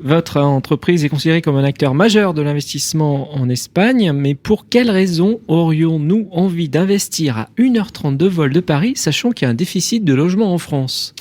Votre entreprise est considérée comme un acteur majeur de l'investissement en Espagne, mais pour quelles raisons aurions-nous envie d'investir à 1h30 de vol de Paris, sachant qu'il y a un déficit de logements en France ?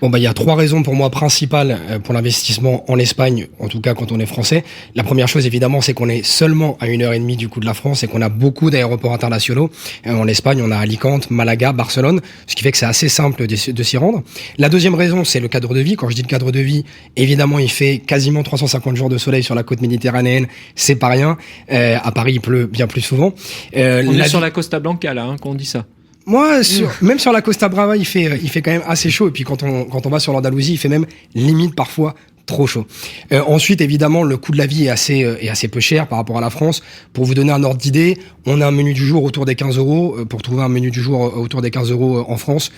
Il y a 3 raisons pour moi principales pour l'investissement en Espagne, en tout cas quand on est français. La première chose, évidemment, c'est qu'on est seulement à 1h30 du coup de la France et qu'on a beaucoup d'aéroports internationaux. En Espagne, on a Alicante, Malaga, Barcelone, ce qui fait que c'est assez simple de s'y rendre. La deuxième raison, c'est le cadre de vie. Quand je dis le cadre de vie, évidemment, il fait quasiment 350 jours de soleil sur la côte méditerranéenne. C'est pas rien. À Paris, il pleut bien plus souvent. On est sur la Costa Blanca, là, qu'on dit ça. Moi, même sur la Costa Brava, il fait quand même assez chaud. Et puis quand on va sur l'Andalousie, il fait même limite parfois trop chaud. Ensuite, évidemment, le coût de la vie est assez peu cher par rapport à la France. Pour vous donner un ordre d'idée, on a un menu du jour autour des 15 euros. Pour trouver un menu du jour autour des 15 euros en France,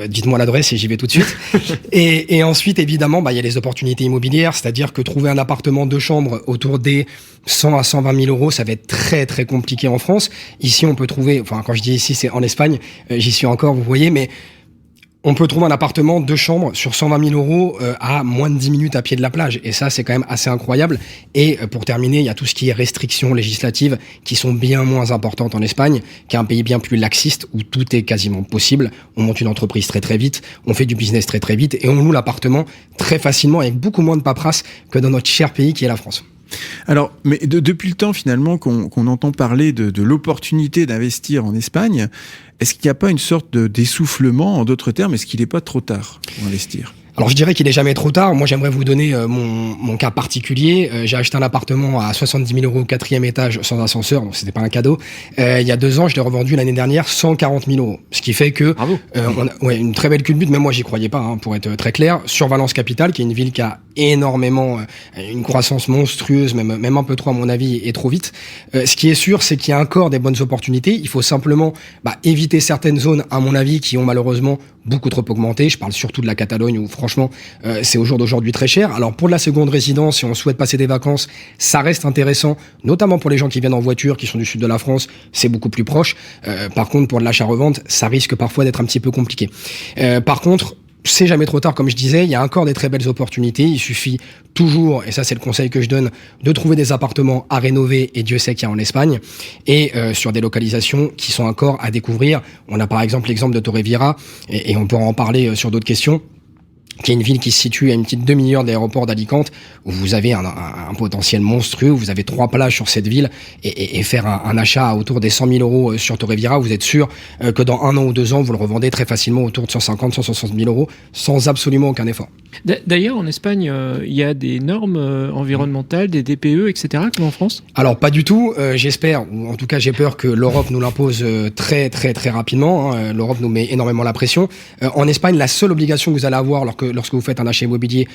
dites-moi l'adresse et j'y vais tout de suite. Et ensuite, évidemment, il y a les opportunités immobilières, c'est-à-dire que trouver un appartement 2 chambres autour des 100 à 120 000 euros, ça va être très très compliqué en France. Ici, on peut trouver, enfin quand je dis ici, c'est en Espagne, j'y suis encore, vous voyez, mais on peut trouver un appartement 2 chambres sur 120 000 euros à moins de 10 minutes à pied de la plage. Et ça, c'est quand même assez incroyable. Et pour terminer, il y a tout ce qui est restrictions législatives qui sont bien moins importantes en Espagne, qui est un pays bien plus laxiste où tout est quasiment possible. On monte une entreprise très très vite, on fait du business très très vite et on loue l'appartement très facilement avec beaucoup moins de paperasse que dans notre cher pays qui est la France. Alors, mais depuis le temps finalement qu'on entend parler de l'opportunité d'investir en Espagne, est-ce qu'il n'y a pas une sorte d'essoufflement, en d'autres termes, est-ce qu'il n'est pas trop tard pour investir ? Alors je dirais qu'il est jamais trop tard. Moi j'aimerais vous donner mon cas particulier. J'ai acheté un appartement à 70 000 euros au 4e étage sans ascenseur, donc c'était pas un cadeau. Il y a 2 ans, je l'ai revendu l'année dernière 140 000 euros. Ce qui fait que on a une très belle culbute, mais moi j'y croyais pas, pour être très clair. Sur Valence Capitale, qui est une ville qui a énormément une croissance monstrueuse, même un peu trop à mon avis, et trop vite. Ce qui est sûr, c'est qu'il y a encore des bonnes opportunités. Il faut simplement éviter certaines zones, à mon avis, qui ont malheureusement beaucoup trop augmenté. Je parle surtout de la Catalogne où franchement c'est au jour d'aujourd'hui très cher. Alors pour la seconde résidence, si on souhaite passer des vacances, ça reste intéressant, notamment pour les gens qui viennent en voiture, qui sont du sud de la France, c'est beaucoup plus proche. Par contre pour de l'achat-revente, ça risque parfois d'être un petit peu compliqué. Par contre, c'est jamais trop tard, comme je disais, il y a encore des très belles opportunités, il suffit toujours, et ça c'est le conseil que je donne, de trouver des appartements à rénover, et Dieu sait qu'il y a en Espagne, et sur des localisations qui sont encore à découvrir. On a par exemple l'exemple de Torrevieja, et on pourra en parler sur d'autres questions, qui est une ville qui se situe à une petite demi-heure de l'aéroport d'Alicante, où vous avez un potentiel monstrueux, où vous avez 3 plages sur cette ville, et faire un achat autour des 100 000 euros sur Torrevieja, vous êtes sûr que dans 1 an ou 2 ans, vous le revendez très facilement autour de 150, 160 000 euros, sans absolument aucun effort. D'ailleurs, en Espagne, il y a des normes environnementales, des DPE, etc., comme en France ? Alors, pas du tout. J'espère, ou en tout cas j'ai peur que l'Europe nous l'impose très très très rapidement. L'Europe nous met énormément la pression. En Espagne, la seule obligation que vous allez avoir lorsque vous faites un achat immobilier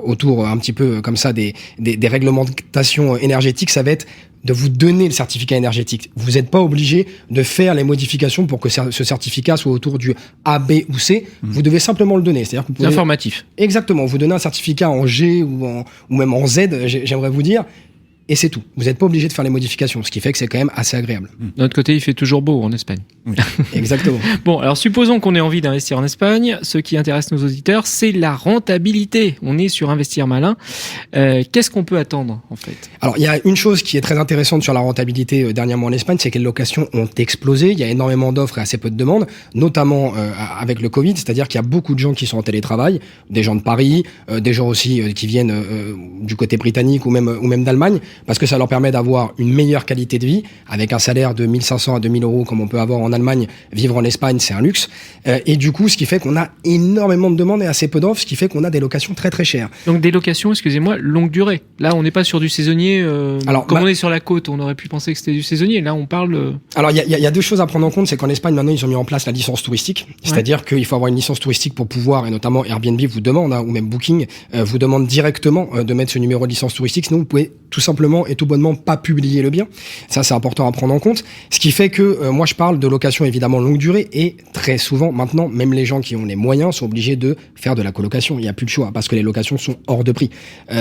autour un petit peu comme ça des réglementations énergétiques, ça va être de vous donner le certificat énergétique. Vous n'êtes pas obligé de faire les modifications pour que ce certificat soit autour du A, B ou C. Vous devez simplement le donner. C'est-à-dire que vous pouvez... Informatif. Exactement. Vous donnez un certificat en G ou même en Z, j'aimerais vous dire. Et c'est tout. Vous n'êtes pas obligé de faire les modifications, ce qui fait que c'est quand même assez agréable. De notre côté, il fait toujours beau en Espagne. Oui. Exactement. Bon, alors supposons qu'on ait envie d'investir en Espagne. Ce qui intéresse nos auditeurs, c'est la rentabilité. On est sur Investir Malin. Qu'est-ce qu'on peut attendre, en fait ? Alors, il y a une chose qui est très intéressante sur la rentabilité dernièrement en Espagne, c'est que les locations ont explosé. Il y a énormément d'offres et assez peu de demandes, notamment avec le Covid. C'est-à-dire qu'il y a beaucoup de gens qui sont en télétravail, des gens de Paris, des gens aussi qui viennent du côté britannique ou même d'Allemagne, parce que ça leur permet d'avoir une meilleure qualité de vie, avec un salaire de 1 500 à 2 000 euros comme on peut avoir en Allemagne. Vivre en Espagne, c'est un luxe. Et du coup, ce qui fait qu'on a énormément de demandes et assez peu d'offres, ce qui fait qu'on a des locations très très chères. Donc des locations, excusez-moi, longue durée. Là, on n'est pas sur du saisonnier. Alors, comme on est sur la côte, on aurait pu penser que c'était du saisonnier. Là, on parle... Alors, il y a 2 choses à prendre en compte. C'est qu'en Espagne, maintenant, ils ont mis en place la licence touristique. C'est-à-dire qu'il faut avoir une licence touristique pour pouvoir, et notamment Airbnb vous demande, ou même Booking, vous demande directement de mettre ce numéro de licence touristique. Sinon, vous pouvez tout simplement et tout bonnement pas publier le bien. Ça, c'est important à prendre en compte. Ce qui fait que moi, je parle de location évidemment longue durée, et très souvent, maintenant, même les gens qui ont les moyens sont obligés de faire de la colocation. Il n'y a plus de choix parce que les locations sont hors de prix.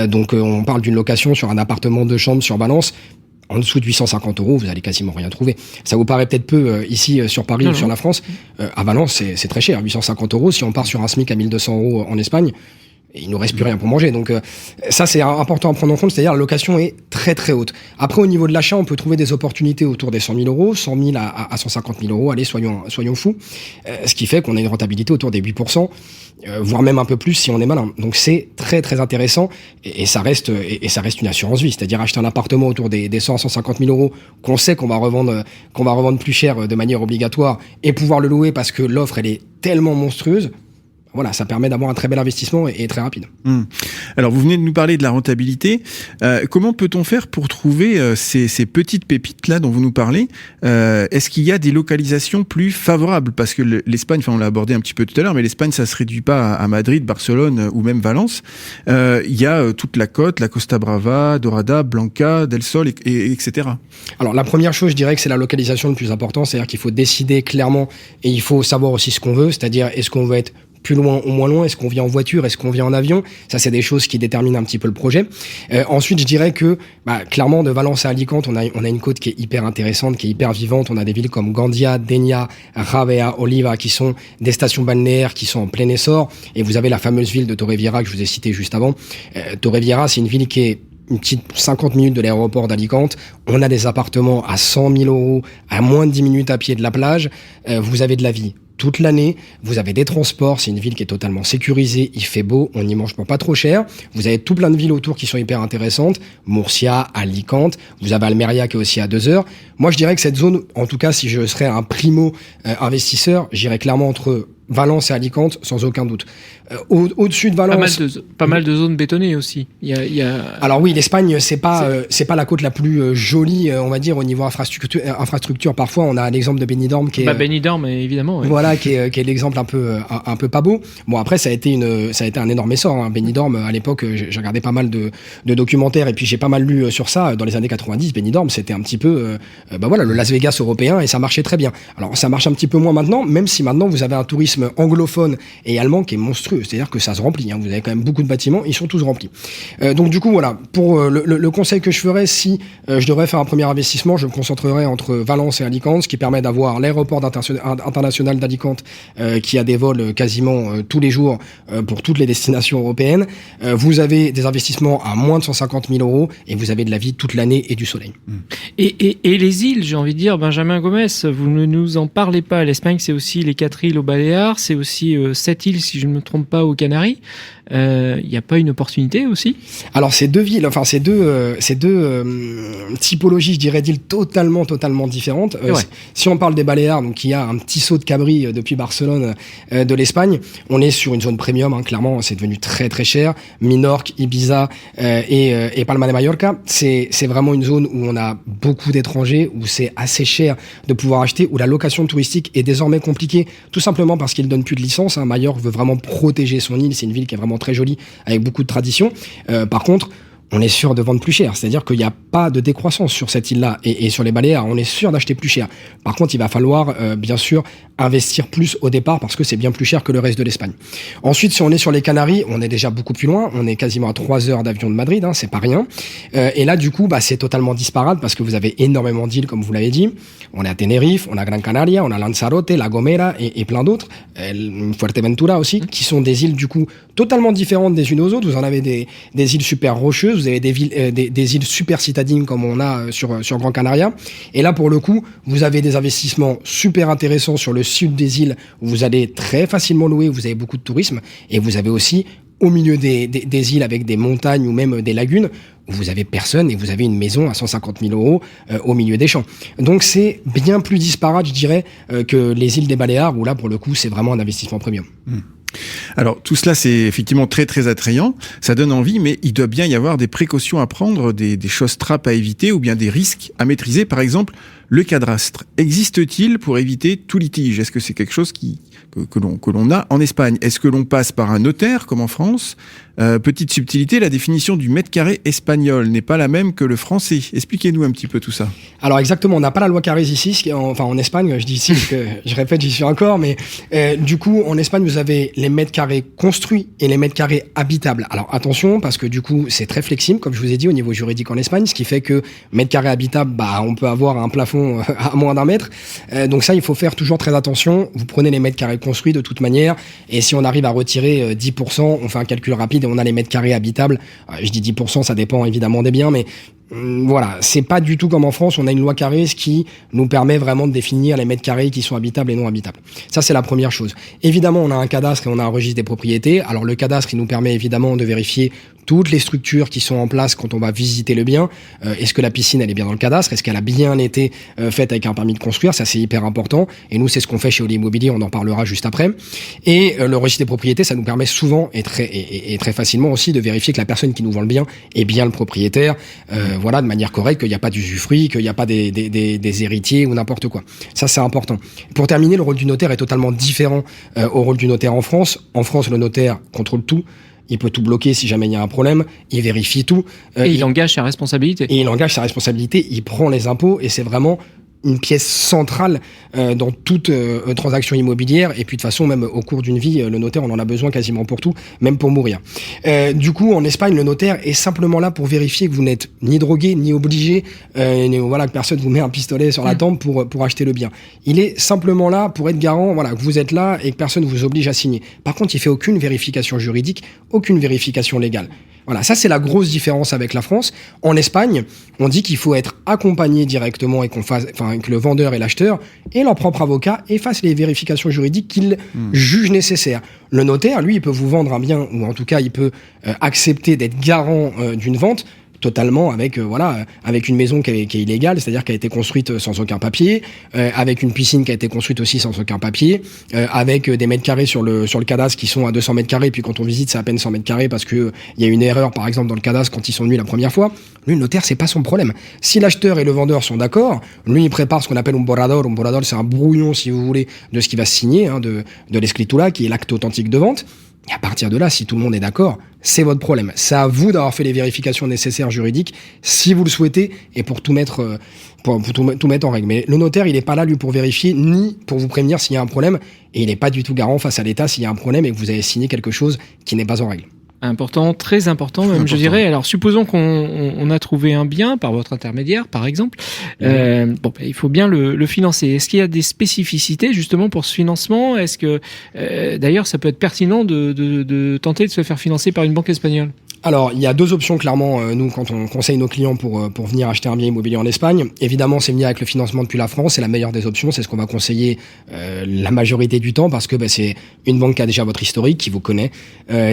Donc, on parle d'une location sur un appartement 2 chambres sur Valence. En dessous de 850 euros, vous allez quasiment rien trouver. Ça vous paraît peut-être peu ici sur Paris ou sur la France. À Valence, c'est très cher. 850 euros. Si on part sur un SMIC à 1 200 euros en Espagne, Et il nous reste plus rien pour manger. Donc ça, c'est important à prendre en compte, c'est-à-dire la location est très très haute. Après, au niveau de l'achat, on peut trouver des opportunités autour des 100 000 euros, 100 000 à 150 000 euros. Allez, soyons fous. Ce qui fait qu'on a une rentabilité autour des 8%, voire même un peu plus si on est malin. Donc c'est très très intéressant et ça reste une assurance vie. C'est-à-dire acheter un appartement autour des 100 à 150 000 euros qu'on sait qu'on va revendre plus cher de manière obligatoire et pouvoir le louer parce que l'offre elle est tellement monstrueuse. Voilà, ça permet d'avoir un très bel investissement et très rapide. Alors, vous venez de nous parler de la rentabilité. Comment peut-on faire pour trouver ces petites pépites là dont vous nous parlez? Est-ce qu'il y a des localisations plus favorables? Parce que l'Espagne, on l'a abordé un petit peu tout à l'heure, mais l'Espagne, ça se réduit pas à Madrid, Barcelone ou même Valence. Il y a toute la côte, la Costa Brava, Dorada, Blanca, Del Sol, etc. Alors, la première chose, je dirais que c'est la localisation le plus important. C'est-à-dire qu'il faut décider clairement et il faut savoir aussi ce qu'on veut. C'est-à-dire, est-ce qu'on veut être plus loin ou moins loin, est-ce qu'on vient en voiture, est-ce qu'on vient en avion? Ça, c'est des choses qui déterminent un petit peu le projet. Ensuite, je dirais que, clairement, de Valence à Alicante, on a une côte qui est hyper intéressante, qui est hyper vivante. On a des villes comme Gandia, Dénia, Ravea, Oliva, qui sont des stations balnéaires qui sont en plein essor. Et vous avez la fameuse ville de Torrevieja que je vous ai citée juste avant. Torrevieja, c'est une ville qui est une petite 50 minutes de l'aéroport d'Alicante. On a des appartements à 100 000 euros, à moins de 10 minutes à pied de la plage. Vous avez de la vie toute l'année, vous avez des transports, c'est une ville qui est totalement sécurisée, il fait beau, on n'y mange pas trop cher, vous avez tout plein de villes autour qui sont hyper intéressantes, Murcia, Alicante, vous avez Almeria qui est aussi à 2 heures. Moi je dirais que cette zone, en tout cas si je serais un primo investisseur, j'irais clairement entre Valence et Alicante, sans aucun doute. Au-dessus de Valence... Pas mal de zones bétonnées aussi. Alors oui, l'Espagne, c'est pas la côte la plus jolie, on va dire, au niveau infrastructure. Parfois, on a l'exemple de Benidorm qui est... Benidorm, évidemment. Ouais. Voilà, qui est l'exemple un peu pas beau. Bon, après, ça a été un énorme essor. Hein. Benidorm, à l'époque, j'ai regardé pas mal de documentaires et puis j'ai pas mal lu sur ça. Dans les années 90, Benidorm, c'était un petit peu le Las Vegas européen et ça marchait très bien. Alors, ça marche un petit peu moins maintenant, même si maintenant, vous avez un tourisme anglophone et allemand qui est monstrueux, c'est-à-dire que ça se remplit, hein. Vous avez quand même beaucoup de bâtiments, ils sont tous remplis. Donc du coup voilà, pour le conseil que je ferais, si je devrais faire un premier investissement, je me concentrerais entre Valence et Alicante, ce qui permet d'avoir l'aéroport international d'Alicante qui a des vols quasiment tous les jours pour toutes les destinations européennes. Vous avez des investissements à moins de 150 000 euros et vous avez de la vie toute l'année et du soleil. Et les îles, j'ai envie de dire, Benjamin Gomez, vous ne nous en parlez pas. L'Espagne, c'est aussi les 4 îles aux Baléares, c'est aussi 7 îles, si je ne me trompe pas, aux Canaries. Il n'y a pas une opportunité aussi? Alors ces deux villes, ces deux typologies, je dirais, d'îles totalement différentes. Ouais. Si on parle des Baléares, donc il y a un petit saut de cabri depuis Barcelone de l'Espagne, on est sur une zone premium, hein, clairement, c'est devenu très très cher. Minorque, Ibiza et Palma de Mallorca, c'est vraiment une zone où on a beaucoup d'étrangers, où c'est assez cher de pouvoir acheter, où la location touristique est désormais compliquée, tout simplement parce qu'ils donnent plus de licence. Hein. Majorque veut vraiment protéger son île, c'est une ville qui est vraiment très jolie, avec beaucoup de tradition. Par contre, on est sûr de vendre plus cher. C'est-à-dire qu'il n'y a pas de décroissance sur cette île-là. Et sur les Baléares, on est sûr d'acheter plus cher. Par contre, il va falloir, bien sûr, investir plus au départ parce que c'est bien plus cher que le reste de l'Espagne. Ensuite, si on est sur les Canaries, on est déjà beaucoup plus loin. On est quasiment à 3 heures d'avion de Madrid, hein, c'est pas rien. Et là, du coup, c'est totalement disparate parce que vous avez énormément d'îles, comme vous l'avez dit. On est à Tenerife, on a Gran Canaria, on a Lanzarote, La Gomera et plein d'autres. Fuerteventura aussi, qui sont des îles, du coup, totalement différentes des unes aux autres. Vous en avez des îles super rocheuses, vous avez des îles super citadines comme on a sur Gran Canaria. Et là, pour le coup, vous avez des investissements super intéressants sur le sud des îles où vous allez très facilement louer, où vous avez beaucoup de tourisme. Et vous avez aussi, au milieu des îles avec des montagnes ou même des lagunes, où vous avez personne et vous avez une maison à 150 000 euros au milieu des champs. Donc c'est bien plus disparate, je dirais, que les îles des Baléares, où là, pour le coup, c'est vraiment un investissement premium. Alors tout cela c'est effectivement très très attrayant, ça donne envie, mais il doit bien y avoir des précautions à prendre, des choses trappes à éviter ou bien des risques à maîtriser. Par exemple, le cadastre existe-t-il pour éviter tout litige? Est-ce que c'est quelque chose que l'on a en Espagne? Est-ce que l'on passe par un notaire comme en France? Petite subtilité, la définition du mètre carré espagnol n'est pas la même que le français. Expliquez-nous un petit peu tout ça. Alors exactement, on n'a pas la loi Carrez ici, en Espagne, je dis ici parce que je répète, j'y suis encore, mais du coup en Espagne vous avez les les mètres carrés construits et les mètres carrés habitables. Alors attention, parce que du coup, c'est très flexible, comme je vous ai dit, au niveau juridique en Espagne, ce qui fait que mètres carrés habitables, on peut avoir un plafond à moins d'1 mètre. Donc ça, il faut faire toujours très attention. Vous prenez les mètres carrés construits de toute manière, et si on arrive à retirer 10%, on fait un calcul rapide et on a les mètres carrés habitables. Je dis 10%, ça dépend évidemment des biens, mais voilà, c'est pas du tout comme en France, on a une loi carrée, ce qui nous permet vraiment de définir les mètres carrés qui sont habitables et non habitables. Ça, c'est la première chose. Évidemment, on a un cadastre et on a un registre des propriétés. Alors, le cadastre, il nous permet évidemment de vérifier toutes les structures qui sont en place quand on va visiter le bien. Est-ce que la piscine, elle est bien dans le cadastre? Est-ce qu'elle a bien été faite avec un permis de construire? Ça, c'est hyper important. Et nous, c'est ce qu'on fait chez Oli Immobilier, on en parlera juste après. Et le registre des propriétés, ça nous permet souvent et très facilement aussi de vérifier que la personne qui nous vend le bien est bien le propriétaire, voilà, de manière correcte, qu'il n'y a pas d'usufruit, qu'il n'y a pas des héritiers ou n'importe quoi. Ça, c'est important. Pour terminer, le rôle du notaire est totalement différent au rôle du notaire en France. En France, le notaire contrôle tout. Il peut tout bloquer si jamais il y a un problème. Il vérifie tout. Et il engage sa responsabilité. Et il engage sa responsabilité. Il prend les impôts et c'est vraiment une pièce centrale dans toute transaction immobilière. Et puis de toute façon, même au cours d'une vie, le notaire, on en a besoin quasiment pour tout, même pour mourir. Du coup, en Espagne, le notaire est simplement là pour vérifier que vous n'êtes ni drogué, ni obligé, voilà, que personne vous met un pistolet sur la tempe pour acheter le bien. Il est simplement là pour être garant, voilà, que vous êtes là et que personne vous oblige à signer. Par contre, il fait aucune vérification juridique, aucune vérification légale. Voilà, ça c'est la grosse différence avec la France. En Espagne, on dit qu'il faut être accompagné directement et que le vendeur et l'acheteur et leur propre avocat fassent les vérifications juridiques qu'ils jugent nécessaires. Le notaire, lui, il peut vous vendre un bien, ou en tout cas, il peut accepter d'être garant d'une vente totalement avec avec une maison qui est illégale, c'est-à-dire qui a été construite sans aucun papier, avec une piscine qui a été construite aussi sans aucun papier, avec des mètres carrés sur le cadastre qui sont à 200 mètres carrés, puis quand on visite c'est à peine 100 mètres carrés parce que il y a une erreur par exemple dans le cadastre quand ils sont venus la première fois. Lui, le notaire, c'est pas son problème. Si l'acheteur et le vendeur sont d'accord, lui il prépare ce qu'on appelle un borrador. Un borrador, c'est un brouillon, si vous voulez, de ce qui va se signer, de l'escritura, qui est l'acte authentique de vente. Et à partir de là, si tout le monde est d'accord, c'est votre problème. C'est à vous d'avoir fait les vérifications nécessaires juridiques, si vous le souhaitez, et pour tout mettre, pour tout mettre en règle. Mais le notaire, il n'est pas là, lui, pour vérifier, ni pour vous prévenir s'il y a un problème, et il n'est pas du tout garant face à l'État s'il y a un problème et que vous avez signé quelque chose qui n'est pas en règle. Important, très important même, je dirais. Alors, supposons qu'on a trouvé un bien par votre intermédiaire, par exemple. Il faut bien le financer. Est-ce qu'il y a des spécificités justement pour ce financement? Est-ce que, d'ailleurs, ça peut être pertinent de tenter de se faire financer par une banque espagnole? Alors, il y a deux options, clairement, nous, quand on conseille nos clients pour venir acheter un bien immobilier en Espagne. Évidemment, c'est venir avec le financement depuis la France, c'est la meilleure des options, c'est ce qu'on va conseiller la majorité du temps, parce que c'est une banque qui a déjà votre historique, qui vous connaît,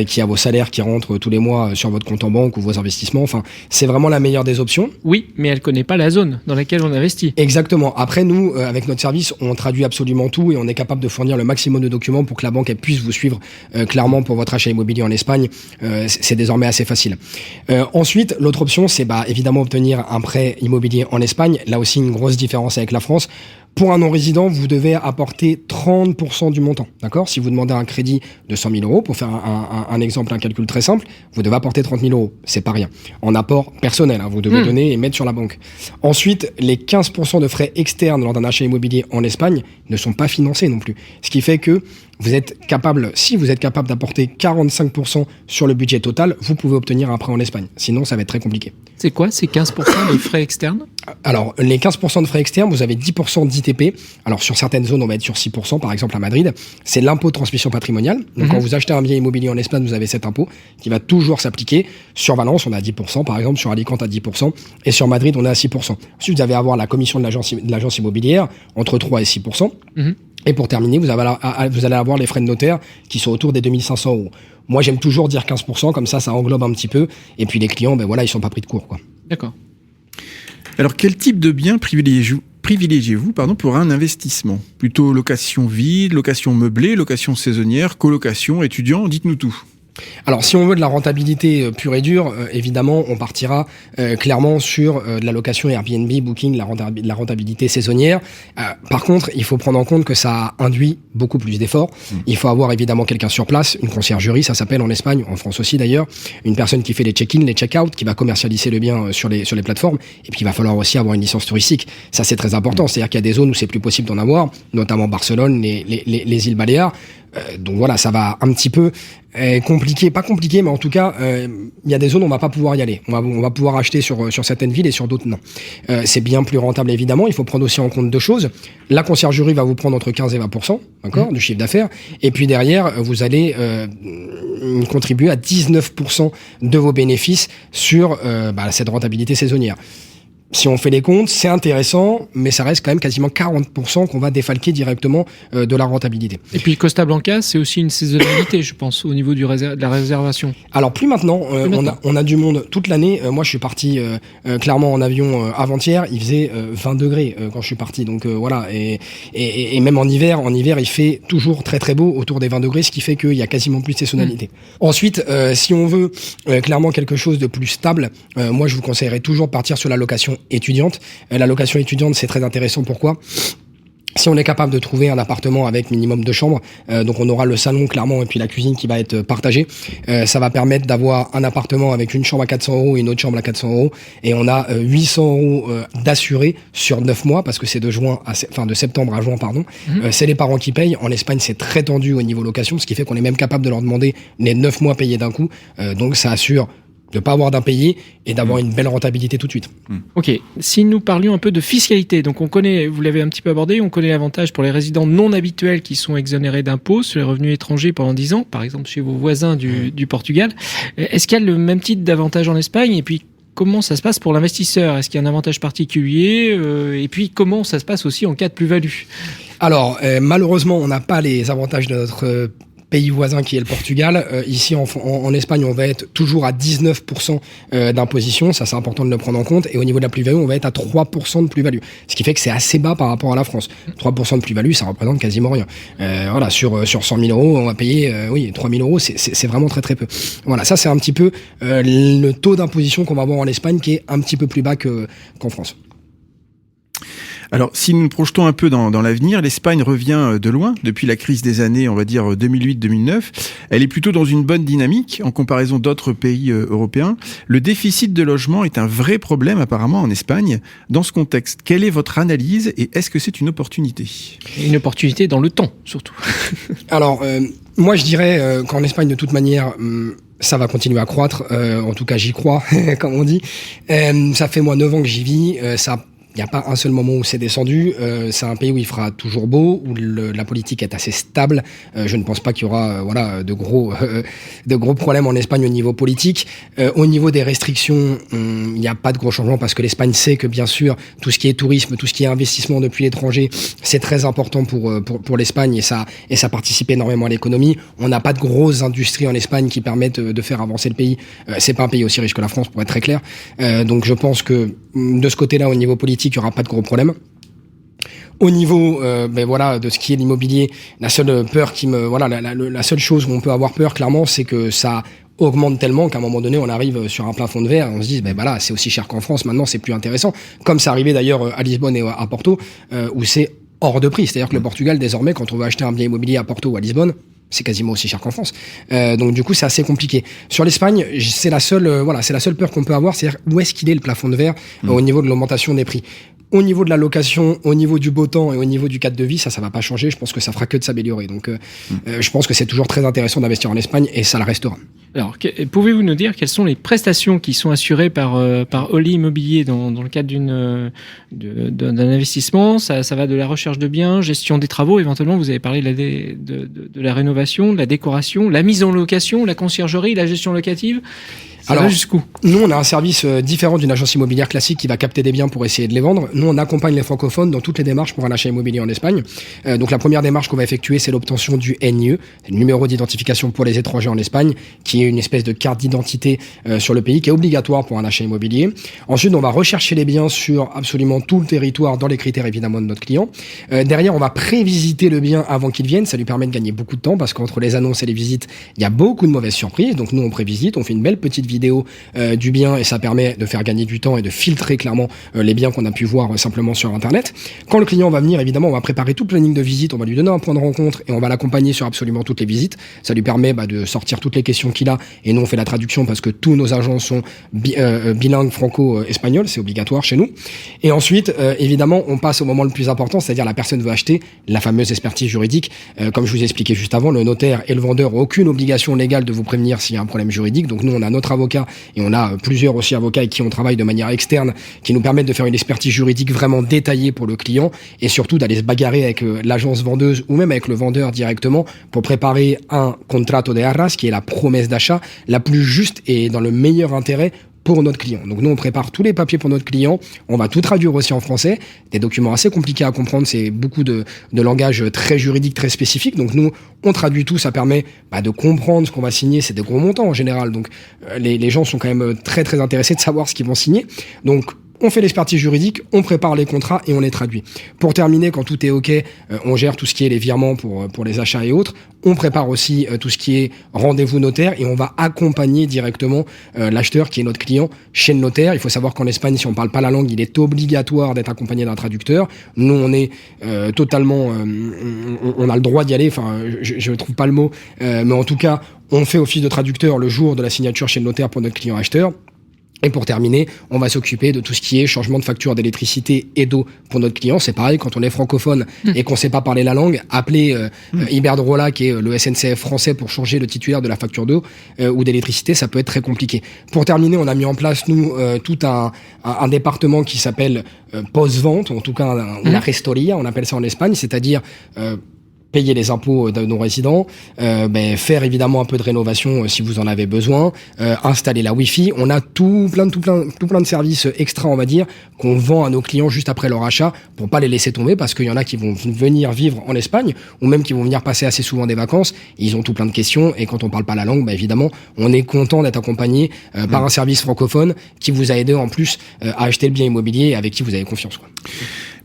qui a vos salaires qui rentrent tous les mois sur votre compte en banque ou vos investissements. Enfin, c'est vraiment la meilleure des options. Oui, mais elle connaît pas la zone dans laquelle on investit. Exactement. Après, nous, avec notre service, on traduit absolument tout et on est capable de fournir le maximum de documents pour que la banque elle puisse vous suivre clairement pour votre achat immobilier en Espagne. C'est désormais assez facile. Ensuite, l'autre option, c'est évidemment obtenir un prêt immobilier en Espagne. Là aussi, une grosse différence avec la France. Pour un non-résident, vous devez apporter 30% du montant. D'accord? Si vous demandez un crédit de 100 000 euros, pour faire un exemple, un calcul très simple, vous devez apporter 30 000 euros. C'est pas rien. En apport personnel, vous devez donner et mettre sur la banque. Ensuite, les 15% de frais externes lors d'un achat immobilier en Espagne ne sont pas financés non plus. Ce qui fait que vous êtes capable, si vous êtes capable d'apporter 45% sur le budget total, vous pouvez obtenir un prêt en Espagne. Sinon, ça va être très compliqué. C'est quoi ces 15% de frais externes? Alors, les 15% de frais externes, vous avez 10% d'ITP. Alors, sur certaines zones, on va être sur 6%, par exemple à Madrid. C'est l'impôt de transmission patrimoniale. Donc, quand vous achetez un bien immobilier en Espagne, vous avez cet impôt qui va toujours s'appliquer. Sur Valence, on a 10%, par exemple. Sur Alicante, à 10%. Et sur Madrid, on est à 6%. Ensuite, vous allez avoir la commission de l'agence immobilière entre 3 et 6%. Et pour terminer, vous allez avoir les frais de notaire qui sont autour des 2500 euros. Moi, j'aime toujours dire 15%, comme ça englobe un petit peu. Et puis les clients, ils sont pas pris de court, quoi. D'accord. Alors, quel type de bien privilégiez-vous pour un investissement? Plutôt location vide, location meublée, location saisonnière, colocation, étudiant, dites-nous tout. Alors, si on veut de la rentabilité pure et dure, évidemment, on partira clairement sur de la location Airbnb, Booking, la rentabilité saisonnière. Par contre, il faut prendre en compte que ça induit beaucoup plus d'efforts. Il faut avoir évidemment quelqu'un sur place, une conciergerie, ça s'appelle en Espagne, en France aussi d'ailleurs, une personne qui fait les check-in, les check-out, qui va commercialiser le bien sur les plateformes. Et puis, il va falloir aussi avoir une licence touristique. Ça, c'est très important. C'est-à-dire qu'il y a des zones où c'est plus possible d'en avoir, notamment Barcelone, les îles Baléares. Donc voilà, ça va un petit peu compliqué, pas compliqué, mais en tout cas, il y a des zones où on va pas pouvoir y aller. On va pouvoir acheter sur certaines villes et sur d'autres non. C'est bien plus rentable évidemment. Il faut prendre aussi en compte deux choses. La conciergerie va vous prendre entre 15 et 20%, d'accord, du chiffre d'affaires. Et puis derrière, vous allez contribuer à 19% de vos bénéfices sur cette rentabilité saisonnière. Si on fait les comptes, c'est intéressant, mais ça reste quand même quasiment 40% qu'on va défalquer directement de la rentabilité. Et puis Costa Blanca, c'est aussi une saisonnalité, je pense, au niveau de la réservation. Alors plus maintenant, on a du monde toute l'année. Moi, je suis parti clairement en avion avant-hier. Il faisait 20 degrés quand je suis parti. Donc voilà. Et même en hiver, il fait toujours très très beau autour des 20 degrés, ce qui fait qu'il y a quasiment plus de saisonnalité. Ensuite, si on veut clairement quelque chose de plus stable, moi, je vous conseillerais toujours de partir sur la location étudiante. La location étudiante, c'est très intéressant. Pourquoi ? Si on est capable de trouver un appartement avec minimum 2 chambres, donc on aura le salon clairement et puis la cuisine qui va être partagée, ça va permettre d'avoir un appartement avec une chambre à 400 € et une autre chambre à 400 € et on a 800 € d'assurés sur 9 mois parce que c'est de septembre à juin, pardon. C'est les parents qui payent. En Espagne, c'est très tendu au niveau location, ce qui fait qu'on est même capable de leur demander les 9 mois payés d'un coup. Donc ça assure de ne pas avoir d'impayés et d'avoir une belle rentabilité tout de suite. Ok, si nous parlions un peu de fiscalité, donc on connaît, vous l'avez un petit peu abordé, on connaît l'avantage pour les résidents non habituels qui sont exonérés d'impôts sur les revenus étrangers pendant 10 ans, par exemple chez vos voisins du Portugal. Est-ce qu'il y a le même type d'avantage en Espagne ? Et puis, comment ça se passe pour l'investisseur ? Est-ce qu'il y a un avantage particulier ? Et puis, comment ça se passe aussi en cas de plus-value ? Alors, malheureusement, on n'a pas les avantages de notre pays voisin qui est le Portugal. Ici en Espagne, on va être toujours à 19% d'imposition, ça c'est important de le prendre en compte, et au niveau de la plus-value, on va être à 3% de plus-value, ce qui fait que c'est assez bas par rapport à la France. 3% de plus-value, ça représente quasiment rien. Voilà, sur 100 000 €, on va payer 3 000 €, c'est vraiment très très peu. Voilà, ça c'est un petit peu le taux d'imposition qu'on va avoir en Espagne qui est un petit peu plus bas qu'en France. Alors, si nous nous projetons un peu dans l'avenir, l'Espagne revient de loin depuis la crise des années, on va dire 2008-2009. Elle est plutôt dans une bonne dynamique en comparaison d'autres pays européens. Le déficit de logement est un vrai problème apparemment en Espagne. Dans ce contexte, quelle est votre analyse et est-ce que c'est une opportunité ? Une opportunité dans le temps, surtout. Alors, moi je dirais qu'en Espagne, de toute manière, ça va continuer à croître. En tout cas, j'y crois, comme on dit. Ça fait 9 ans que j'y vis. Il n'y a pas un seul moment où c'est descendu. C'est un pays où il fera toujours beau, où la politique est assez stable. Je ne pense pas qu'il y aura de gros problèmes en Espagne au niveau politique. Au niveau des restrictions, il n'y a pas de gros changements parce que l'Espagne sait que bien sûr tout ce qui est tourisme, tout ce qui est investissement depuis l'étranger, c'est très important pour l'Espagne et ça participe énormément à l'économie. On n'a pas de grosses industries en Espagne qui permettent de faire avancer le pays. C'est pas un pays aussi riche que la France pour être très clair. Donc je pense que de ce côté-là, au niveau politique, il n'y aura pas de gros problème. Au niveau de ce qui est l'immobilier, la seule peur la seule chose où on peut avoir peur clairement, c'est que ça augmente tellement qu'à un moment donné on arrive sur un plafond de verre et on se dit c'est aussi cher qu'en France, maintenant c'est plus intéressant, comme ça arrivait d'ailleurs à Lisbonne et à Porto où c'est hors de prix. C'est-à-dire que le Portugal désormais, quand on veut acheter un bien immobilier à Porto ou à Lisbonne, c'est quasiment aussi cher qu'en France. Donc du coup, c'est assez compliqué. Sur l'Espagne, c'est la seule peur qu'on peut avoir, c'est-à-dire où est-ce qu'il est le plafond de verre au niveau de l'augmentation des prix. Au niveau de la location, au niveau du beau temps et au niveau du cadre de vie, ça va pas changer. Je pense que ça fera que de s'améliorer. Donc, je pense que c'est toujours très intéressant d'investir en Espagne et ça le restera. Alors, pouvez-vous nous dire quelles sont les prestations qui sont assurées par Holly Immobilier dans le cadre d'un investissement ? Ça va de la recherche de biens, gestion des travaux. Éventuellement, vous avez parlé de la rénovation, de la décoration, la mise en location, la conciergerie, la gestion locative. Ça va jusqu'où ? Nous, on a un service différent d'une agence immobilière classique qui va capter des biens pour essayer de les vendre. Nous, on accompagne les francophones dans toutes les démarches pour un achat immobilier en Espagne. Donc la première démarche qu'on va effectuer, c'est l'obtention du NIE, le numéro d'identification pour les étrangers en Espagne, qui est une espèce de carte d'identité sur le pays, qui est obligatoire pour un achat immobilier. Ensuite, on va rechercher les biens sur absolument tout le territoire, dans les critères évidemment de notre client. Derrière, on va prévisiter le bien avant qu'il vienne. Ça lui permet de gagner beaucoup de temps, parce qu'entre les annonces et les visites, il y a beaucoup de mauvaises surprises. Donc nous, on prévisite, on fait une belle petite vidéo du bien, et ça permet de faire gagner du temps et de filtrer clairement les biens qu'on a pu voir simplement sur Internet. Quand le client va venir, évidemment, on va préparer tout le planning de visite, on va lui donner un point de rencontre et on va l'accompagner sur absolument toutes les visites. Ça lui permet de sortir toutes les questions qu'il a, et nous on fait la traduction parce que tous nos agents sont bilingues franco-espagnols, c'est obligatoire chez nous. Et ensuite, évidemment, on passe au moment le plus important, c'est-à-dire la personne veut acheter, la fameuse expertise juridique. Comme je vous ai expliqué juste avant, le notaire et le vendeur n'ont aucune obligation légale de vous prévenir s'il y a un problème juridique. Donc nous, on a notre avocat, et on a plusieurs aussi avocats avec qui on travaille de manière externe, qui nous permettent de faire une expertise juridique vraiment détaillée pour le client, et surtout d'aller se bagarrer avec l'agence vendeuse ou même avec le vendeur directement pour préparer un contrato de arras, qui est la promesse d'achat la plus juste et dans le meilleur intérêt pour notre client. Donc nous, on prépare tous les papiers pour notre client, on va tout traduire aussi en français, des documents assez compliqués à comprendre, c'est beaucoup de langage très juridique, très spécifique. Donc nous, on traduit tout, ça permet de comprendre ce qu'on va signer, c'est des gros montants en général, donc les gens sont quand même très très intéressés de savoir ce qu'ils vont signer. Donc on fait l'expertise juridique, on prépare les contrats et on les traduit. Pour terminer, quand tout est OK, on gère tout ce qui est les virements pour les achats et autres. On prépare aussi tout ce qui est rendez-vous notaire, et on va accompagner directement l'acheteur, qui est notre client, chez le notaire. Il faut savoir qu'en Espagne, si on ne parle pas la langue, il est obligatoire d'être accompagné d'un traducteur. Nous, on est totalement... on a le droit d'y aller, enfin, je ne trouve pas le mot, mais en tout cas, on fait office de traducteur le jour de la signature chez le notaire pour notre client acheteur. Et pour terminer, on va s'occuper de tout ce qui est changement de facture d'électricité et d'eau pour notre client. C'est pareil, quand on est francophone et qu'on ne sait pas parler la langue, appeler Iberdrola, qui est le SNCF français, pour changer le titulaire de la facture d'eau ou d'électricité, ça peut être très compliqué. Pour terminer, on a mis en place, nous, tout un département qui s'appelle post-vente, ou en tout cas la restoria, on appelle ça en Espagne, c'est-à-dire... payer les impôts de nos résidents, faire évidemment un peu de rénovation si vous en avez besoin, installer la Wi-Fi. On a tout plein de services extra, on va dire, qu'on vend à nos clients juste après leur achat, pour pas les laisser tomber, parce qu'il y en a qui vont venir vivre en Espagne, ou même qui vont venir passer assez souvent des vacances. Ils ont tout plein de questions, et quand on parle pas la langue, évidemment, on est content d'être accompagné par un service francophone qui vous a aidé en plus à acheter le bien immobilier, et avec qui vous avez confiance, quoi.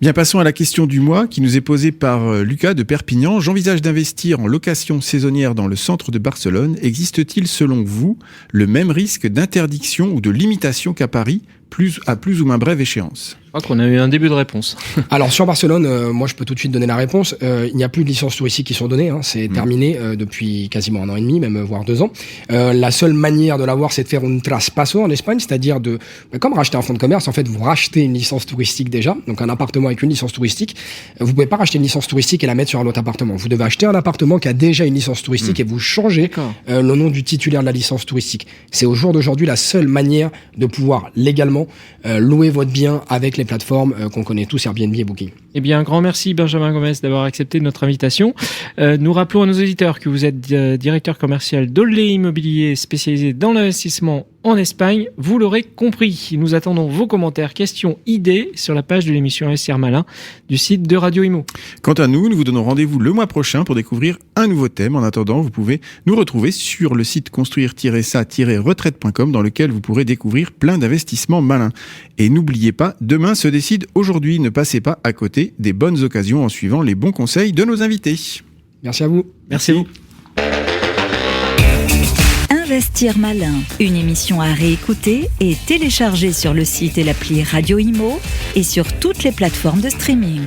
Bien, passons à la question du mois qui nous est posée par Lucas de Perpignan. J'envisage d'investir en location saisonnière dans le centre de Barcelone. Existe-t-il, selon vous, le même risque d'interdiction ou de limitation qu'à Paris, à plus ou moins brève échéance? Je crois qu'on a eu un début de réponse. Alors sur Barcelone, moi je peux tout de suite donner la réponse. Il n'y a plus de licences touristiques qui sont données, c'est terminé depuis quasiment 1 an et demi, même voire 2 ans. La seule manière de l'avoir, c'est de faire un traspasso en Espagne, c'est-à-dire comme racheter un fonds de commerce. En fait, vous rachetez une licence touristique déjà, donc un appartement avec une licence touristique. Vous pouvez pas racheter une licence touristique et la mettre sur un autre appartement. Vous devez acheter un appartement qui a déjà une licence touristique et vous changez le nom du titulaire de la licence touristique. C'est au jour d'aujourd'hui la seule manière de pouvoir légalement louer votre bien avec les plateformes qu'on connaît tous, Airbnb et Booking. Eh bien, un grand merci Benjamin Gomez d'avoir accepté notre invitation. Nous rappelons à nos auditeurs que vous êtes directeur commercial d'Ollé Immobilier spécialisé dans l'investissement en Espagne. Vous l'aurez compris, nous attendons vos commentaires, questions, idées sur la page de l'émission Investir Malin du site de Radio Imo. Quant à nous vous donnons rendez-vous le mois prochain pour découvrir un nouveau thème. En attendant, vous pouvez nous retrouver sur le site construire-ça-retraite.com, dans lequel vous pourrez découvrir plein d'investissements malins. Et n'oubliez pas, demain se décide aujourd'hui. Ne passez pas à côté des bonnes occasions en suivant les bons conseils de nos invités. Merci à vous. Merci à vous. Investir Malin, une émission à réécouter et télécharger sur le site et l'appli Radio Imo et sur toutes les plateformes de streaming.